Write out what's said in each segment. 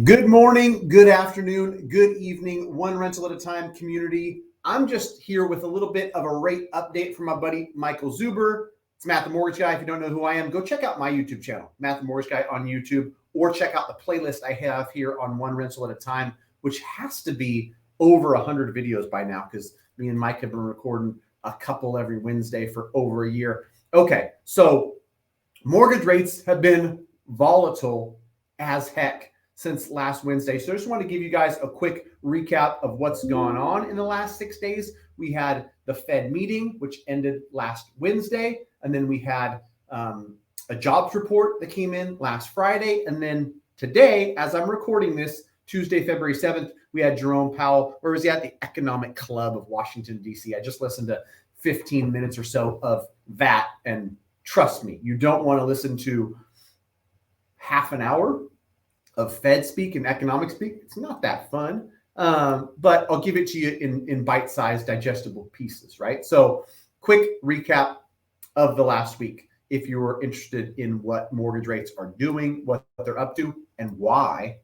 Good morning, good afternoon, good evening, one rental at a time community. I'm just here with a little bit of a rate update from my buddy Michael Zuber. It's Matt the Mortgage Guy. If you don't know who I am, go check out my YouTube channel, Matt the Mortgage Guy on YouTube, or check out the playlist I have here on One Rental at a Time, which has to be over 100 videos by now because me and Mike have been recording a couple every Wednesday for over a year. Okay, so mortgage rates have been volatile as heck since last Wednesday. So I just want to give you guys a quick recap of what's gone on in the last 6 days. We had the Fed meeting, which ended last Wednesday. And then we had a jobs report that came in last Friday. And then today, as I'm recording this, Tuesday, February 7th, we had Jerome Powell, where was he at? The Economic Club of Washington, D.C. I just listened to 15 minutes or so of that. And trust me, you don't want to listen to half an hour of Fed speak and economic speak. It's not that fun, but I'll give it to you in bite-sized digestible pieces, right? So quick recap of the last week, if you were interested in what mortgage rates are doing, what they're up to, and why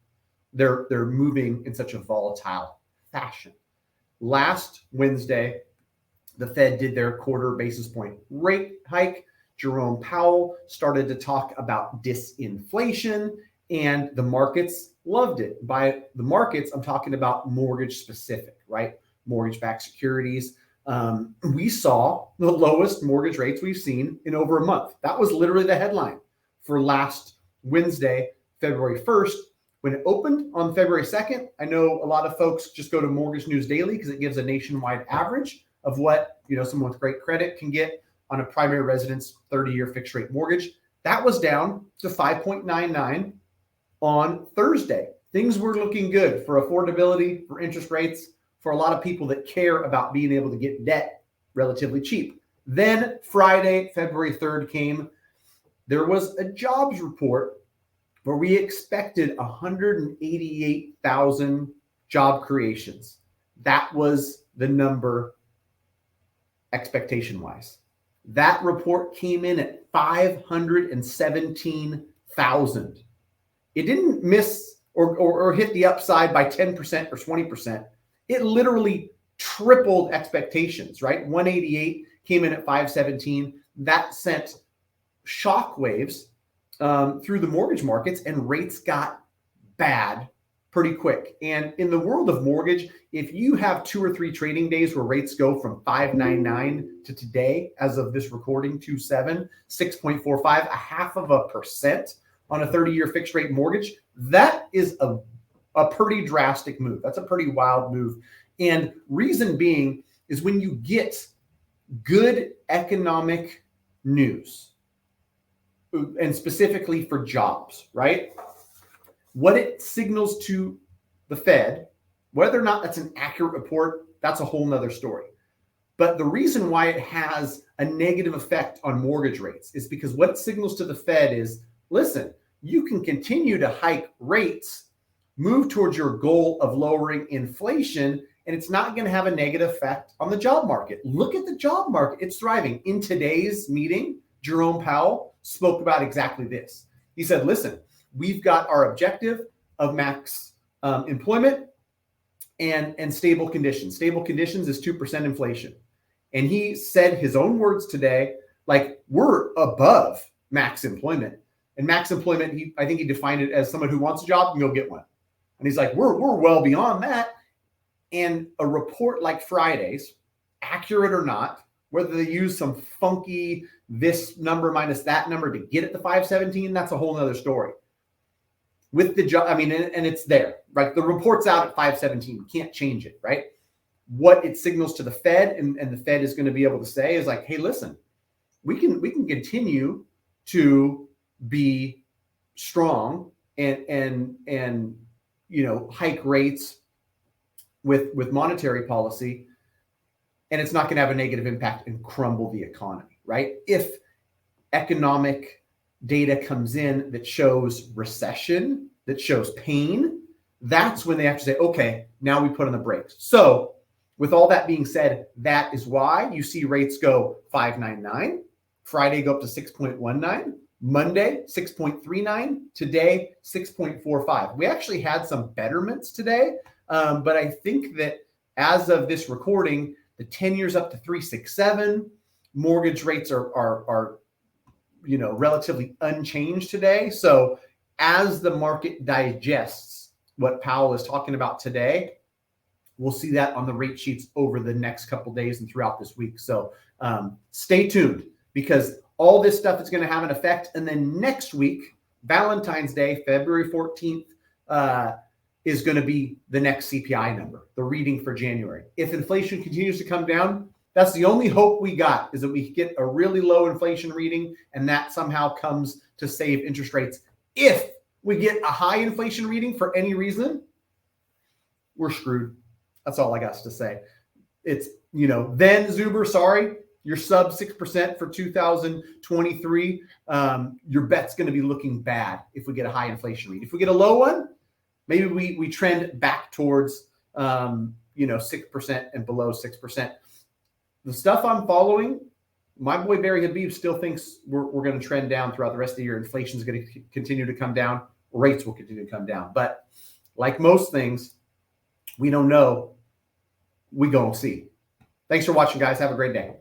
they're moving in such a volatile fashion. Last Wednesday, the Fed did their quarter basis point rate hike. Jerome Powell started to talk about disinflation, and the markets loved it. By the markets, I'm talking about mortgage specific, right? Mortgage-backed securities. We saw the lowest mortgage rates we've seen in over a month. That was literally the headline for last Wednesday, February 1st. When it opened on February 2nd, I know a lot of folks just go to Mortgage News Daily because it gives a nationwide average of what someone with great credit can get on a primary residence 30-year fixed rate mortgage. That was down to 5.99 on Thursday. Things were looking good for affordability, for interest rates, for a lot of people that care about being able to get debt relatively cheap. Then Friday, February 3rd came. There was a jobs report where we expected 188,000 job creations. That was the number expectation-wise. That report came in at 517,000. It didn't miss or hit the upside by 10% or 20%. It literally tripled expectations, right? 188 came in at 517. That sent shockwaves through the mortgage markets, and rates got bad pretty quick. And in the world of mortgage, if you have 2 or 3 trading days where rates go from 5.99 to today, as of this recording, 2.7, 6.45, 0.5% on a 30-year fixed rate mortgage, that is a pretty drastic move. That's a pretty wild move. And reason being is when you get good economic news, and specifically for jobs, right? What it signals to the Fed, whether or not that's an accurate report, that's a whole nother story. But the reason why it has a negative effect on mortgage rates is because what it signals to the Fed is, listen, you can continue to hike rates, move towards your goal of lowering inflation, and it's not going to have a negative effect on the job market. Look at the job market. It's thriving. In today's meeting, Jerome Powell spoke about exactly this. He said, listen, we've got our objective of max employment and stable conditions. Stable conditions is 2% inflation. And he said his own words today, like, we're above max employment. And max employment, I think he defined it as someone who wants a job and go get one. And he's like, we're well beyond that. And a report like Friday's, accurate or not, whether they use some funky this number minus that number to get it to 517, that's a whole nother story. With the job, and it's there, right? The report's out at 517. You can't change it, right? What it signals to the Fed, and the Fed is going to be able to say is like, hey, listen, we can continue to be strong and hike rates with monetary policy, and it's not going to have a negative impact and crumble the economy, right? If economic data comes in that shows recession, that shows pain, that's when they have to say, okay, now we put on the brakes. So with all that being said, that is why you see rates go 5.99, Friday go up to 6.19, Monday, 6.39. Today, 6.45. We actually had some betterments today, but I think that as of this recording, the 10-year's up to 3.67. Mortgage rates are relatively unchanged today. So as the market digests what Powell is talking about today, we'll see that on the rate sheets over the next couple of days and throughout this week. So stay tuned, because all this stuff is going to have an effect. And then next week, Valentine's Day, February 14th, is going to be the next CPI number, the reading for January. If inflation continues to come down, that's the only hope we got, is that we get a really low inflation reading, and that somehow comes to save interest rates. If we get a high inflation reading for any reason, we're screwed. That's all I got to say. It's, then Zuber, sorry, you're sub 6% for 2023. Your bet's going to be looking bad if we get a high inflation read. If we get a low one, maybe we trend back towards 6% and below 6%. The stuff I'm following, my boy Barry Habib still thinks we're going to trend down throughout the rest of the year. Inflation is going to continue to come down. Rates will continue to come down. But like most things, we don't know. We gonna see. Thanks for watching, guys. Have a great day.